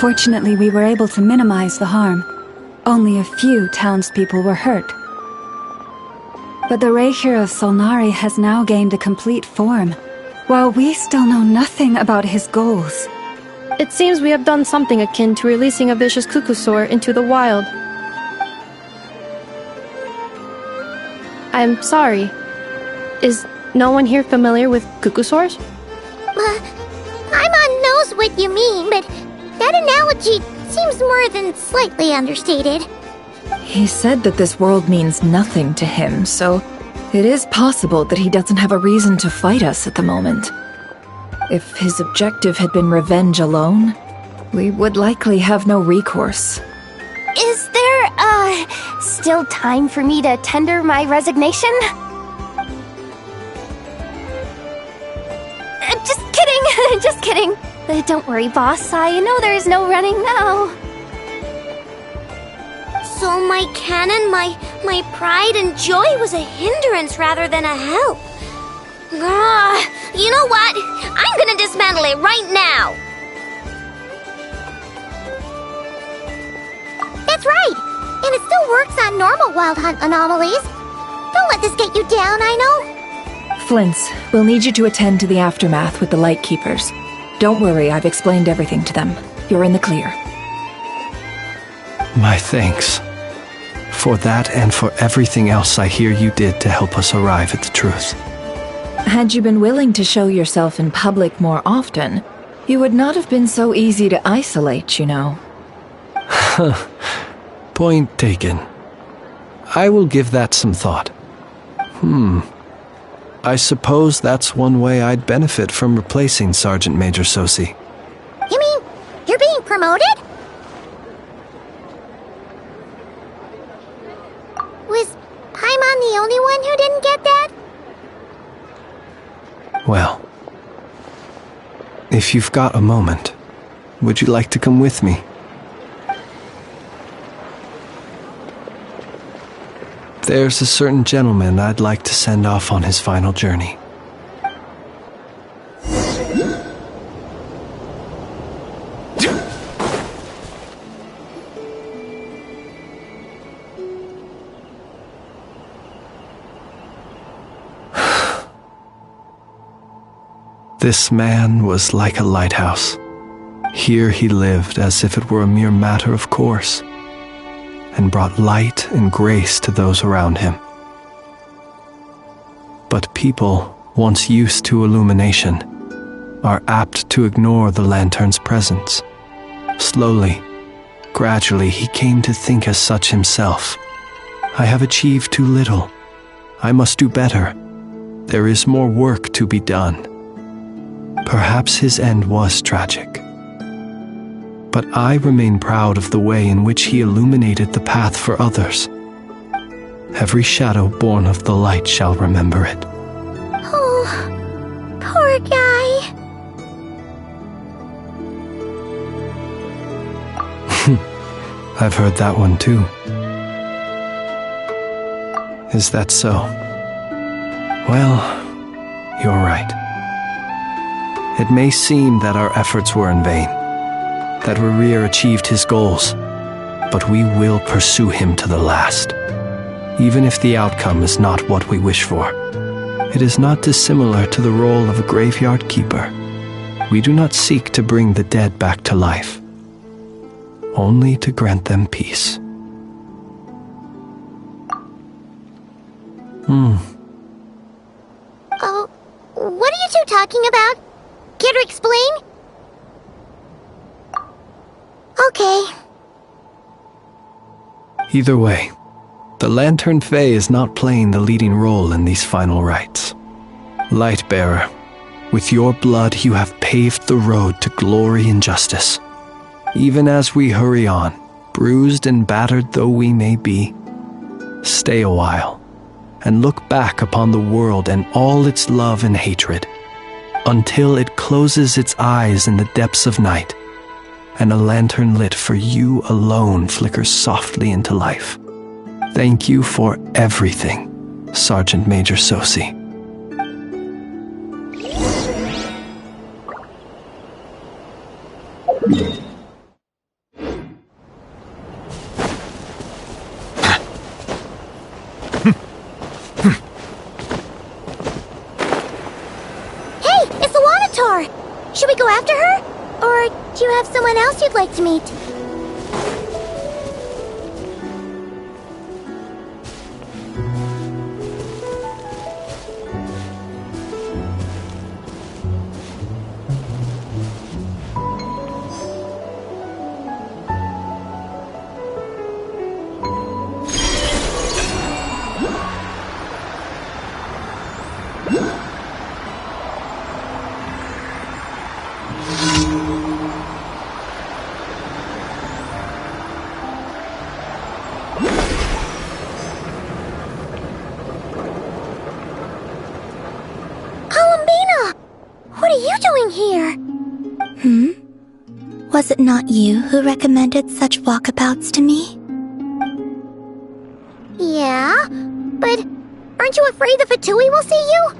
Fortunately, we were able to minimize the harm. Only a few townspeople were hurt. But the Raker of Solnari has now gained a complete form, while we still know nothing about his goals. It seems we have done something akin to releasing a vicious cuckoosaur into the wild. I'm sorry. Is no one here familiar with cuckoosaurs? Paimon knows what you mean, but that analogy seems more than slightly understated. He said that this world means nothing to him, so it is possible that he doesn't have a reason to fight us at the moment. If his objective had been revenge alone, we would likely have no recourse. Is there, still time for me to tender my resignation? Just kidding, just kidding. Don't worry, boss, I know there's no running now. So my canon, my pride and joy was a hindrance rather than a help. You know what? I'm gonna dismantle it right now! That's right! And it still works on normal Wild Hunt anomalies. Don't let this get you down, I know. Flints, we'll need you to attend to the aftermath with the Lightkeepers. Don't worry, I've explained everything to them. You're in the clear. My thanks. For that and for everything else I hear you did to help us arrive at the truth. Had you been willing to show yourself in public more often, you would not have been so easy to isolate, you know. Point taken. I will give that some thought. I suppose that's one way I'd benefit from replacing Sergeant Major Sosi. You mean, you're being promoted? Was Paimon the only one who didn't get that? Well, if you've got a moment, would you like to come with me? There's a certain gentleman I'd like to send off on his final journey. This man was like a lighthouse. Here he lived as if it were a mere matter of course, and brought light and grace to those around him. But people, once used to illumination, are apt to ignore the lantern's presence. Slowly, gradually, he came to think as such himself. I have achieved too little. I must do better. There is more work to be done. Perhaps his end was tragic. But I remain proud of the way in which he illuminated the path for others. Every shadow born of the light shall remember it. Oh, poor guy. I've heard that one too. Is that so? Well, you're right. It may seem that our efforts were in vain, that Rerir achieved his goals, but we will pursue him to the last, even if the outcome is not what we wish for. It is not dissimilar to the role of a graveyard keeper. We do not seek to bring the dead back to life, only to grant them peace. Oh, what are you two talking about? Care to explain? Okay. Either way, the Lantern Fae is not playing the leading role in these final rites. Lightbearer, with your blood you have paved the road to glory and justice. Even as we hurry on, bruised and battered though we may be, stay a while and look back upon the world and all its love and hatred, until it closes its eyes in the depths of night, and a lantern lit for you alone flickers softly into life. Thank you for everything, Sergeant Major Sosi. Should we go after her? Or do you have someone else you'd like to meet? What are you doing here? Was it not you who recommended such walkabouts to me? Yeah, but aren't you afraid the Fatui will see you?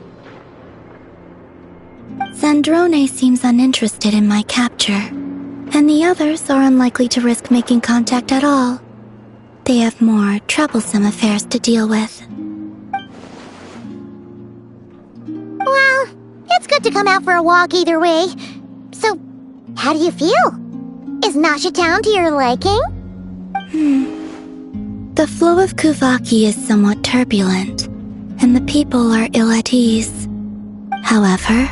Zandrone seems uninterested in my capture, and the others are unlikely to risk making contact at all. They have more troublesome affairs to deal with. Well, it's good to come out for a walk either way. So, how do you feel? Is Nasha Town to your liking? The flow of Kuvaki is somewhat turbulent, and the people are ill at ease. However,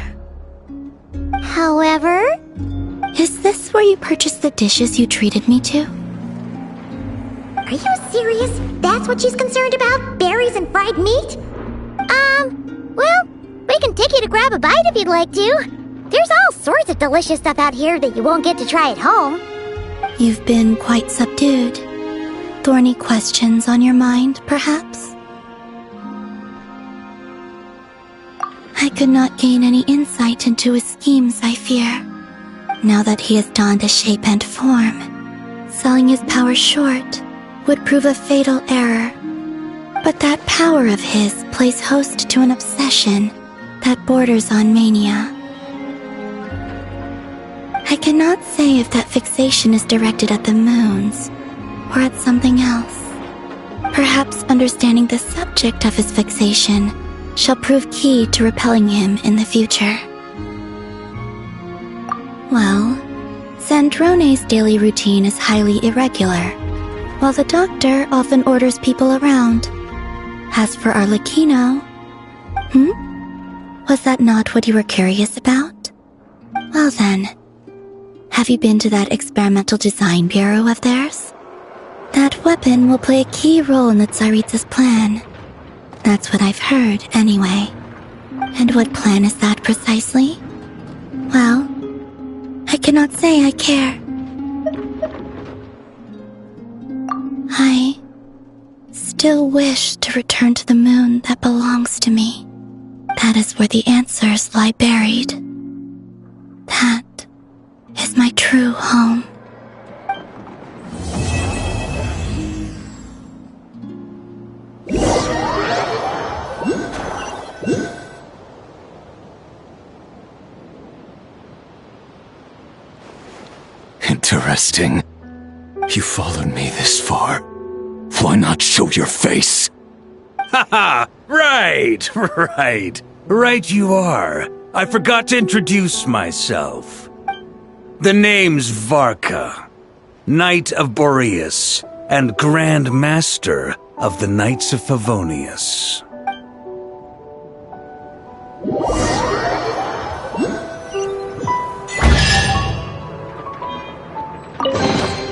is this where you purchased the dishes you treated me to? Are you serious? That's what she's concerned about? Berries and fried meat? Well, we can take you to grab a bite if you'd like to. There's all sorts of delicious stuff out here that you won't get to try at home. You've been quite subdued. Thorny questions on your mind, perhaps? I could not gain any insight into his schemes, I fear. Now that he has donned a shape and form, selling his power short would prove a fatal error. But that power of his plays host to an obsession that borders on mania. I cannot say if that fixation is directed at the moons or at something else. Perhaps understanding the subject of his fixation shall prove key to repelling him in the future. Well, Zandrone's daily routine is highly irregular, while the doctor often orders people around. As for Arlecchino... Was that not what you were curious about? Well then, have you been to that experimental design bureau of theirs? That weapon will play a key role in the Tsaritsa's plan. That's what I've heard, anyway. And what plan is that precisely? Well, I cannot say I care. I still wish to return to the moon that belongs to me. That is where the answers lie buried. That is my true home. Interesting. You followed me this far. Why not show your face? Haha! Right, right. Right you are. I forgot to introduce myself. The name's Varka, Knight of Boreas, and Grand Master of the Knights of Favonius.